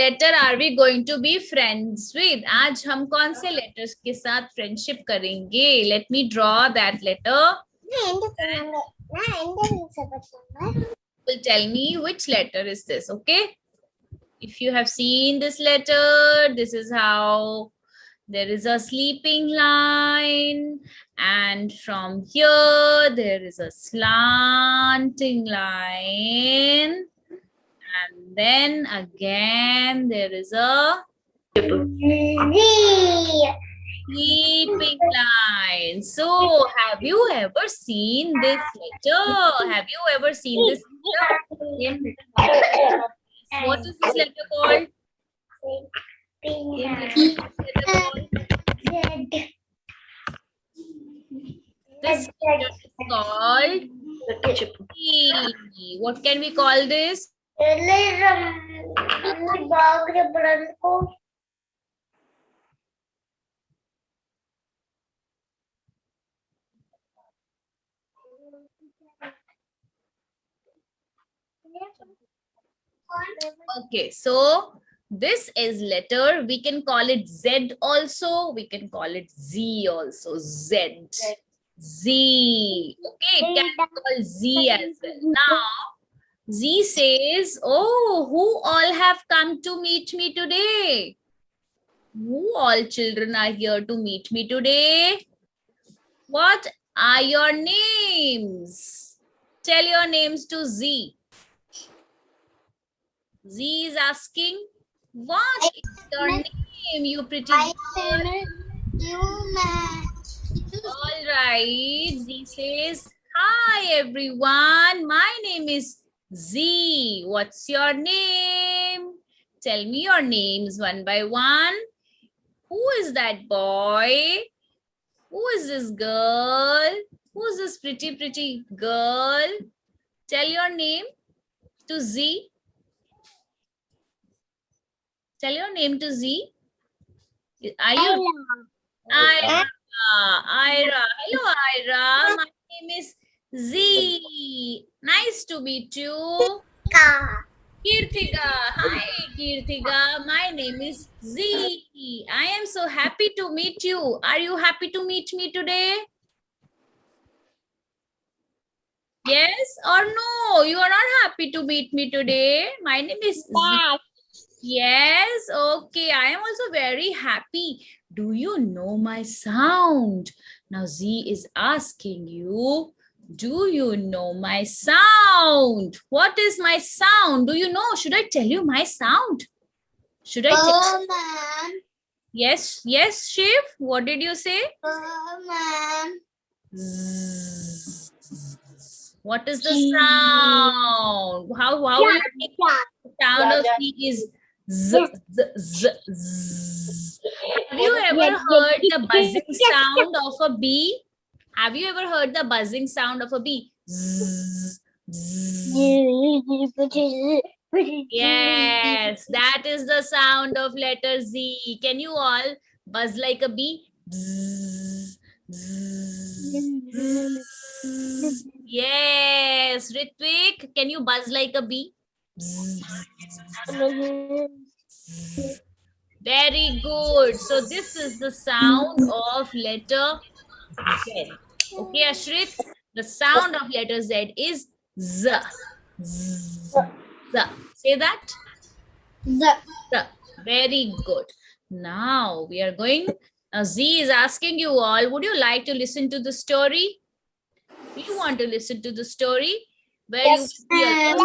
letter are we going to be friends with? आज हम कौन से letters के साथ friendship करेंगे? Let me draw that letter. Will tell me which letter is this, okay? If you have seen this letter, this is how there is a sleeping line, and from here there is a slanting line, and then again there is a sleeping line. So have you ever seen this letter? Have you ever seen this letter? What is this letter called? This letter is called E. What can we call this? Okay, so this is letter. We can call it Z also. We can call it Z also. Z. Z. Okay, it can be called Z as well. Now, Z says, oh, who all have come to meet me today? Who all children are here to meet me today? What are your names? Tell your names to Z. Z is asking, what is your name, you pretty girl? All right, Z says, hi everyone, my name is Z. What's your name? Tell me your names one by one. Who is that boy? Who is this girl? Who is this pretty girl? Tell your name to Z. Tell your name to Z. Are you? Ira. Ira. Hello, Ira. My name is Z. Nice to meet you. Kirtika. Hi, Kirtika. My name is Z. I am so happy to meet you. Are you happy to meet me today? Yes or no? You are not happy to meet me today. My name is Z. Yes, okay. I am also very happy. Do you know my sound? Now Z is asking you, do you know my sound? What is my sound? Do you know? Should I tell you my sound? Should I tell you? Ma'am. Yes, yes, Shiv. What did you say? Ma'am. Zzz. What is the sound? How will you make the sound of Z is Z, Z, Z, Z. Have you ever heard the buzzing sound of a bee? Have you ever heard the buzzing sound of a bee? Zzz, zzz. Yes, that is the sound of letter Z. Can you all buzz like a bee? Bzz, bzz, bzz. Yes, Ritvik, can you buzz like a bee? Bzz. Very good. So this is the sound of letter Z. Okay, Ashrit, the sound of letter Z is Z. Z. Z. Say that. Z. Z. Very good. Now we are going. Now Z is asking you all, would you like to listen to the story? Do you want to listen to the story? Where Yes, you ma'am.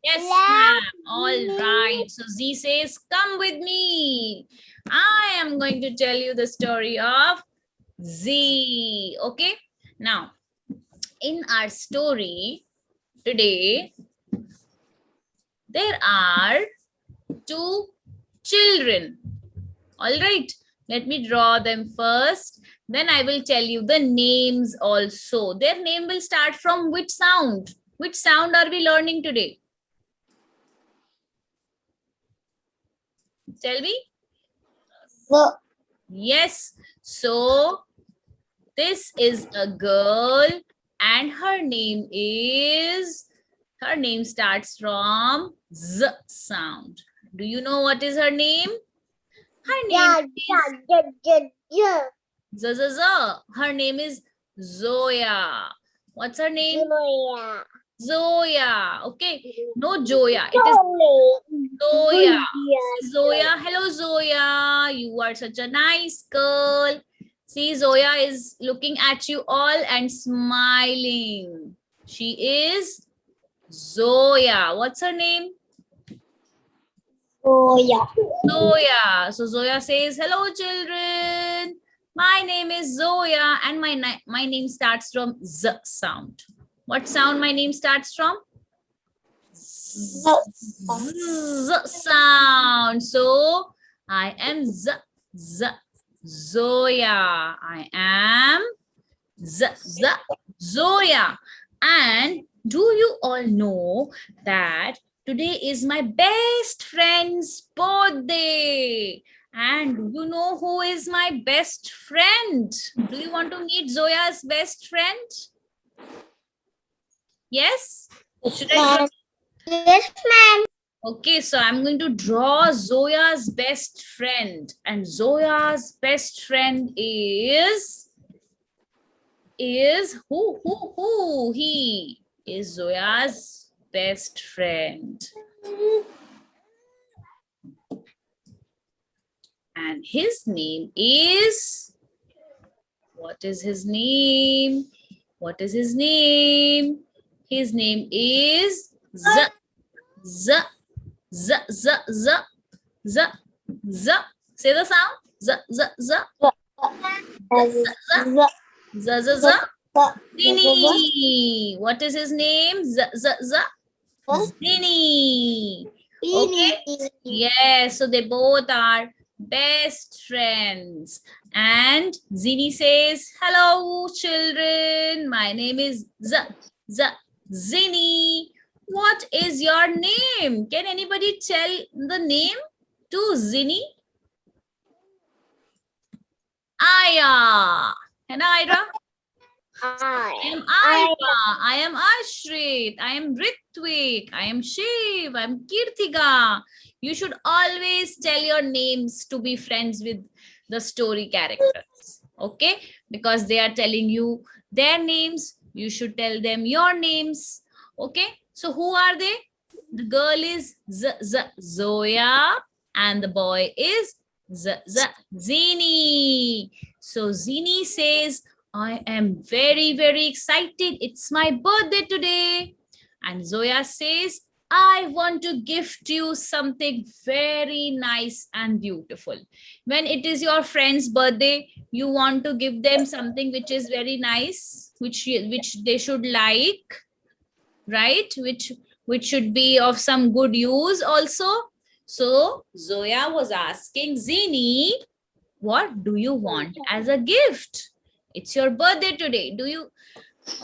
Yes, ma'am. All right. So Z says, come with me. I am going to tell you the story of Z. Okay. Now, in our story today, there are two children. All right. Let me draw them first. Then I will tell you the names also. Their name will start from which sound? Which sound are we learning today? Tell me. Yes. So this is a girl and her name starts from Z sound. Do you know what is her name? Her name Yeah. Her name is Zoya. What's her name? Zoya. Zoya. Okay. No Joya. It is Zoya. See Zoya. Hello Zoya. You are such a nice girl. See Zoya is looking at you all and smiling. She is Zoya. What's her name? Zoya. Zoya. So Zoya says, hello children. My name is Zoya and my name starts from Z sound. What sound my name starts from? Z sound. So I am Zoya. I am Zoya. And do you all know that today is my best friend's birthday? And do you know who is my best friend? Do you want to meet Zoya's best friend? Yes? Should I? Yes, ma'am. Okay, so I'm going to draw Zoya's best friend. And Zoya's best friend is who? He is Zoya's best friend. And his name is, what is his name? What is his name? His name is Z. Say the sound. Zini. What is his name? Zini. Okay. Yes, so they both are best friends. And Zini says, hello children, my name is Zini. What is your name? Can anybody tell the name to Zini? Aya. And Ira? I am Alpa, I am Ashrit, I am Ritvik, I am Shiv, I am Kirtika. You should always tell your names to be friends with the story characters. Okay? Because they are telling you their names, you should tell them your names. Okay? So who are they? The girl is Zoya and the boy is Zini. So Zini says, I am very, very excited. It's my birthday today. And Zoya says, I want to gift you something very nice and beautiful. When it is your friend's birthday, you want to give them something which is very nice, which they should like, right? Which should be of some good use also. So Zoya was asking Zini, what do you want as a gift? It's your birthday today.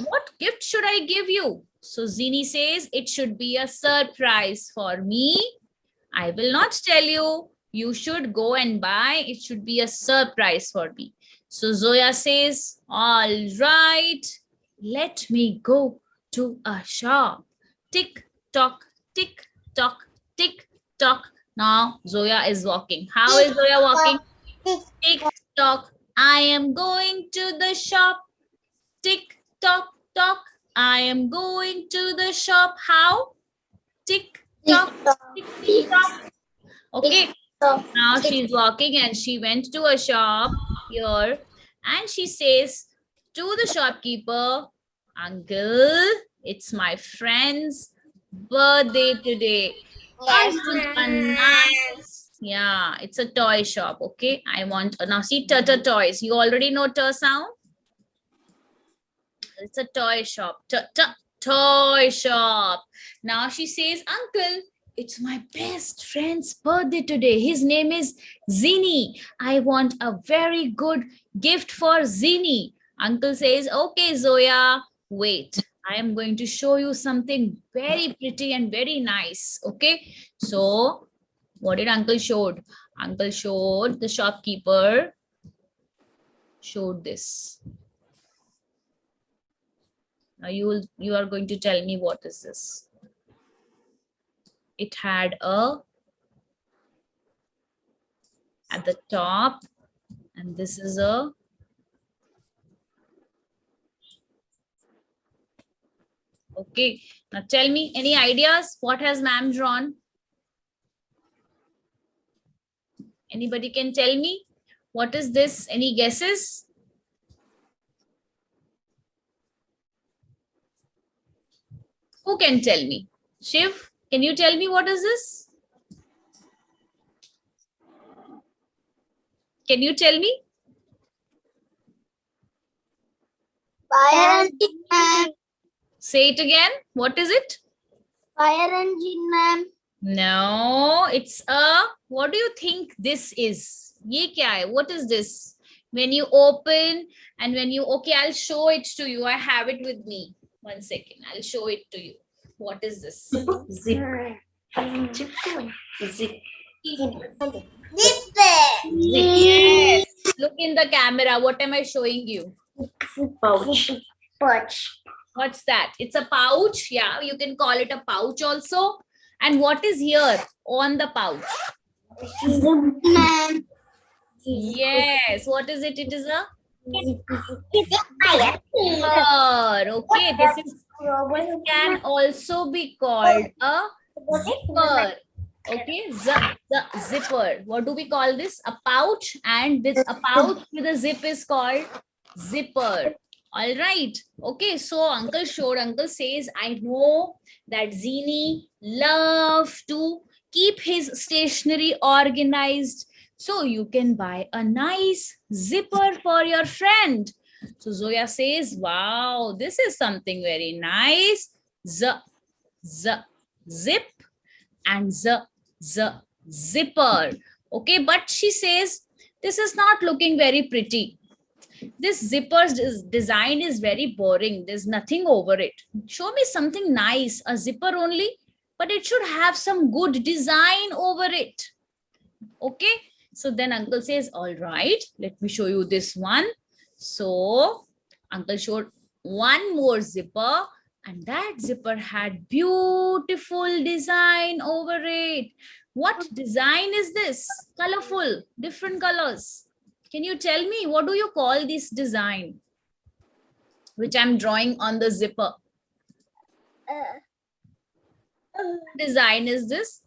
What gift should I give you? So Zini says it should be a surprise for me. I will not tell you. You should go and buy. It should be a surprise for me. So Zoya says, all right, let me go to a shop. Tick tock, tick tock, tick tock. Now Zoya is walking. How is Zoya walking? Tick tock, I am going to the shop. Tick tock tock, I am going to the shop. How? Tick tock, tick tock. Okay, now she's walking and she went to a shop here and she says to the shopkeeper, Uncle, it's my friend's birthday today. I want a nice, yeah, it's a toy shop. Okay, I want, now see toys. You already know sound. It's a toy shop. Toy shop. Now she says, Uncle, it's my best friend's birthday today. His name is Zini. I want a very good gift for Zini. Uncle says, okay, Zoya, wait. I am going to show you something very pretty and very nice. Okay. So what did Uncle showed? Uncle showed the shopkeeper showed this. Now you are going to tell me what is this. It had a at the top, and this is a okay. Now tell me any ideas? What has ma'am drawn? Anybody can tell me? What is this? Any guesses? Who can tell me? Shiv, can you tell me what is this? Can you tell me? Fire engine, ma'am. Say it again. What is it? Fire engine, ma'am. No, it's a, what do you think this is? Ye kya hai? What is this? When you open and when you, okay, I'll show it to you. I have it with me. 1 second. I'll show it to you. What is this? Zip. Zip. Yes. Look in the camera. What am I showing you? Pouch. Pouch. What's that? It's a pouch. Yeah, you can call it a pouch also. And what is here on the pouch? Ma'am. Yes. What is it? It is a Fire. zipper. Okay. This can also be called a zipper. Okay. The zipper. What do we call this? A pouch. And this a pouch with a zip is called zipper. All right. Okay. So uncle showed, uncle says, I know that Zini love to keep his stationery organized. So you can buy a nice zipper for your friend. So Zoya says, wow, this is something very nice. Zip and zipper. Okay. But she says, this is not looking very pretty. This zipper's design is very boring. There's nothing over it. Show me something nice, a zipper only, but it should have some good design over it. Okay. So then uncle says, all right, let me show you this one. So uncle showed one more zipper, and that zipper had beautiful design over it. What design is this? Colorful, different colors. Can you tell me, what do you call this design which I'm drawing on the zipper? What design is this?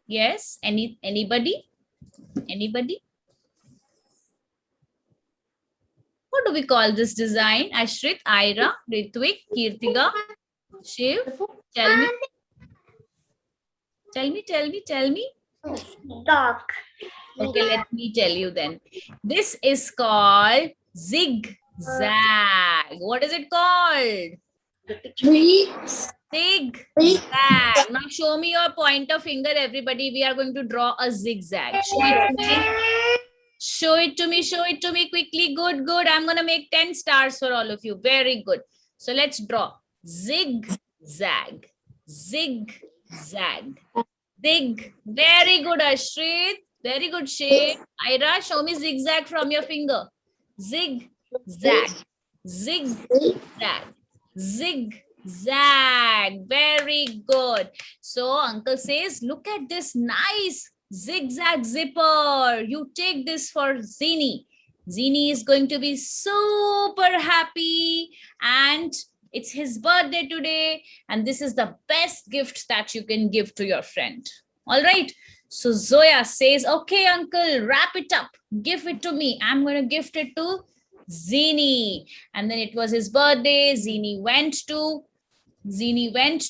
Yes, anybody? Anybody? What do we call this design? Ashrit, Ira, Ritvik, Kirtiga, Shiv, tell me. Tell me. Dog. Okay, let me tell you then. This is called zigzag. What is it called? Zigzag. Now show me your pointer finger, everybody. We are going to draw a zigzag. Show it to me quickly. Good. I'm going to make 10 stars for all of you. Very good. So let's draw zigzag. Zigzag. Zig. Very good, Ashrit. Very good, Shay. Ira, show me zigzag from your finger. Zigzag. Zigzag. Zigzag. Very good. So uncle says, look at this nice zigzag zipper. You take this for Zini. Zini is going to be super happy, and it's his birthday today, and this is the best gift that you can give to your friend. All right. So Zoya says, okay, uncle, wrap it up. Give it to me. I'm going to gift it to Zini. And then it was his birthday. Zini went to Zoya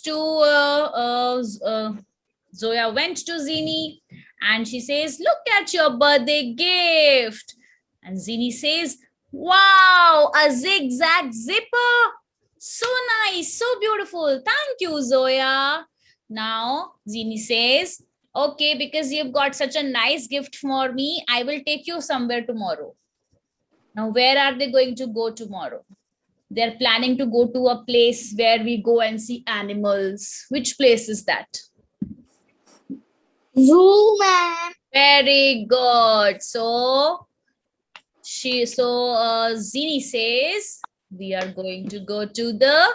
went to Zini, and she says, look at your birthday gift. And Zini says, wow, a zigzag zipper. So nice, so beautiful. Thank you, Zoya. Now, Zini says, okay, because you've got such a nice gift for me, I will take you somewhere tomorrow. Now, where are they going to go tomorrow? They're planning to go to a place where we go and see animals. Which place is that? Zoo, ma'am. Very good. So Zini says, we are going to go to the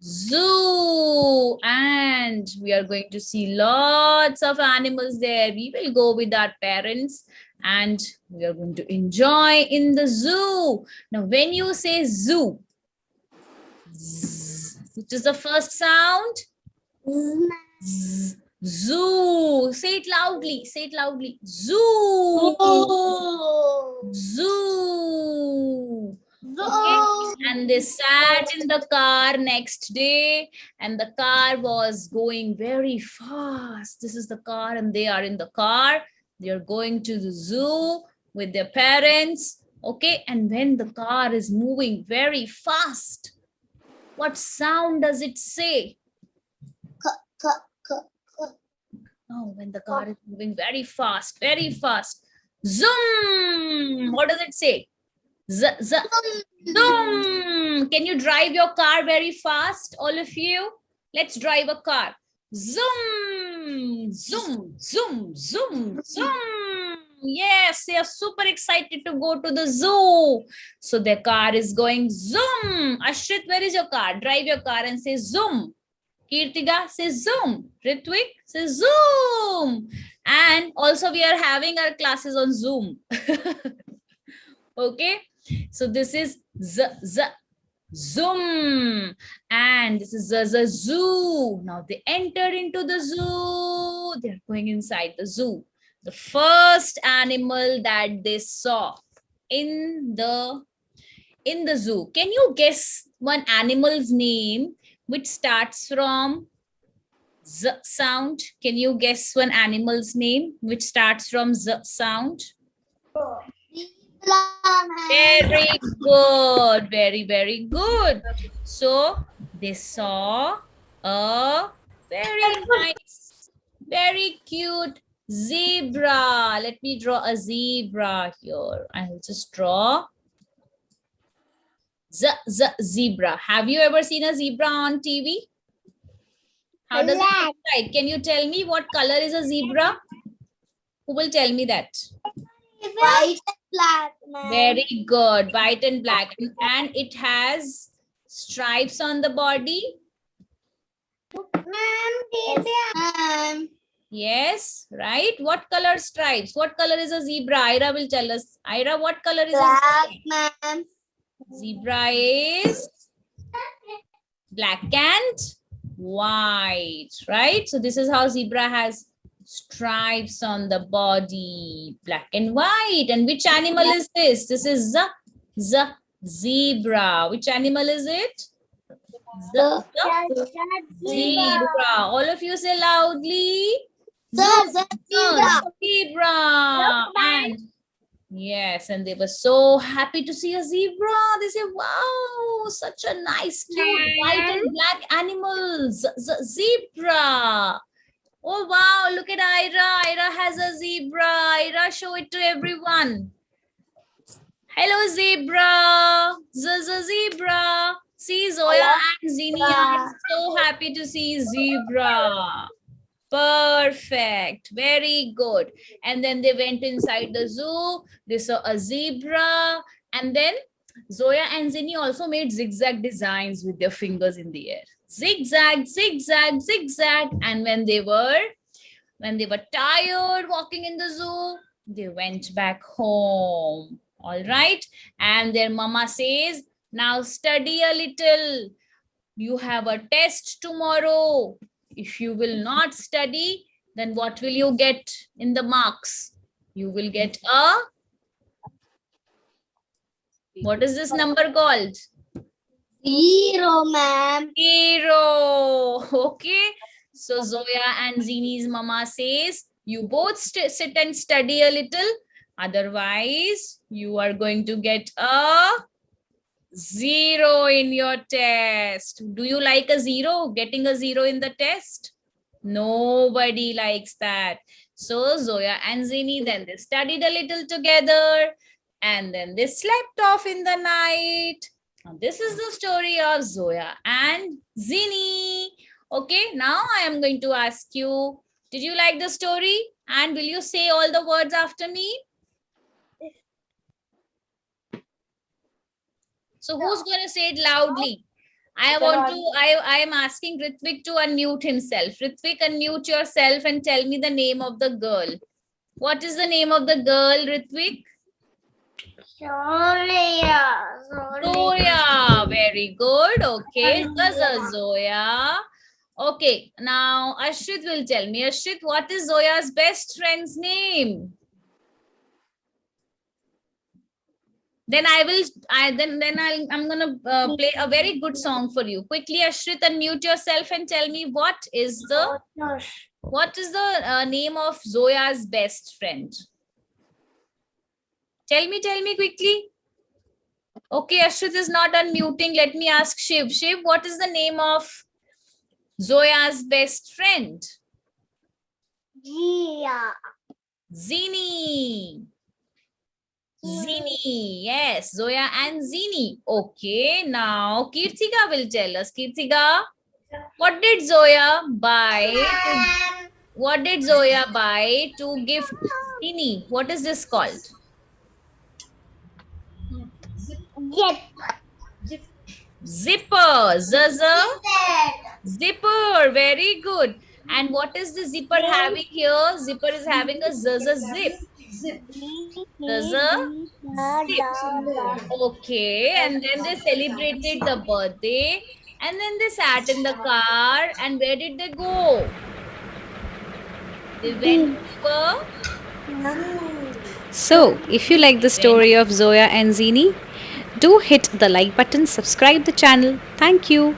Zoo. And we are going to see lots of animals there. We will go with our parents and we are going to enjoy in the zoo. Now, when you say zoo, which is the first sound? Z. Zoo. Say it loudly. Say it loudly. Zoo. Zoo. Okay. And they sat in the car next day and the car was going very fast. This is the car and they are in the car. They are going to the zoo with their parents. Okay. And when the car is moving very fast, what sound does it say? Oh, when the car is moving very fast, very fast. Zoom. What does it say? Z, z, zoom. Can you drive your car very fast, all of you? Let's drive a car. Zoom, zoom, zoom, zoom, zoom. Yes, they are super excited to go to the zoo. So their car is going zoom. Ashrit, where is your car? Drive your car and say zoom. Kirtiga, say zoom. Ritvik, say zoom. And also we are having our classes on Zoom. Okay. So this is zoom. And this is the zoo. Now they entered into the zoo. They're going inside the zoo. The first animal that they saw in the zoo. Can you guess one animal's name which starts from Z sound? Can you guess one animal's name which starts from Z sound? Very good. Very, very good. So they saw a very nice, very cute zebra. Let me draw a zebra here. I'll just draw zebra. Have you ever seen a zebra on TV? How does it look like? Can you tell me what color is a zebra? Who will tell me that? White and black, ma'am. Very good. White and black. And it has stripes on the body. Ma'am. Yes, right? What color stripes? What color is a zebra? Ira will tell us. Ira, what color is a Black, zebra? ma'am. Zebra is black and white, right? So this is how zebra has stripes on the body, black and white. And which animal is this? This is zebra. Which animal is it? Zebra. All of you say loudly. Zebra. And yes, and they were so happy to see a zebra. They say, wow, such a nice, cute, white and black animals. Zebra. Oh, wow, look at Ira. Ira has a zebra. Ira, show it to everyone. Hello, zebra. Zebra. See, Zoya and Zini are so happy to see zebra. Perfect. Very good. And then they went inside the zoo. They saw a zebra. And then Zoya and Zini also made zigzag designs with their fingers in the air. Zigzag, zigzag, zigzag. And when they were tired walking in the zoo, they went back home. All right. And their mama says, now study a little. You have a test tomorrow. If you will not study, then what will you get in the marks? You will get a, what is this number called? 0, ma'am. 0. Okay. So Zoya and Zini's mama says, you both sit and study a little. Otherwise, you are going to get a 0 in your test. Do you like a 0? Getting a 0 in the test? Nobody likes that. So Zoya and Zini, then they studied a little together and then they slept off in the night. Now, this is the story of Zoya and Zini. Okay, now I am going to ask you, did you like the story? And will you say all the words after me? So who's going to say it loudly? I am asking Ritvik to unmute himself. Ritvik, unmute yourself and tell me the name of the girl. What is the name of the girl, Ritvik? Zoya. Very good. Okay. Zoya. Okay. Now Ashrit will tell me. Ashrit, what is Zoya's best friend's name? Then I'm gonna play a very good song for you. Quickly, Ashrit, unmute yourself and tell me what is the name of Zoya's best friend. Tell me quickly. Okay, Ashrit is not unmuting. Let me ask Shiv. Shiv, what is the name of Zoya's best friend? Zini. Zini. Yes, Zoya and Zini. Okay, now Kirtika will tell us. Kirtika, what did Zoya buy? What did Zoya buy to gift Zini? What is this called? Zipper. Zipper. Very good. And what is the zipper having here? Zipper is having a zip. Zip. Okay. And then they celebrated the birthday. And then they sat in the car. And where did they go? They went to So, if you like the story of Zoya and Zini, do hit the like button, subscribe the channel. Thank you.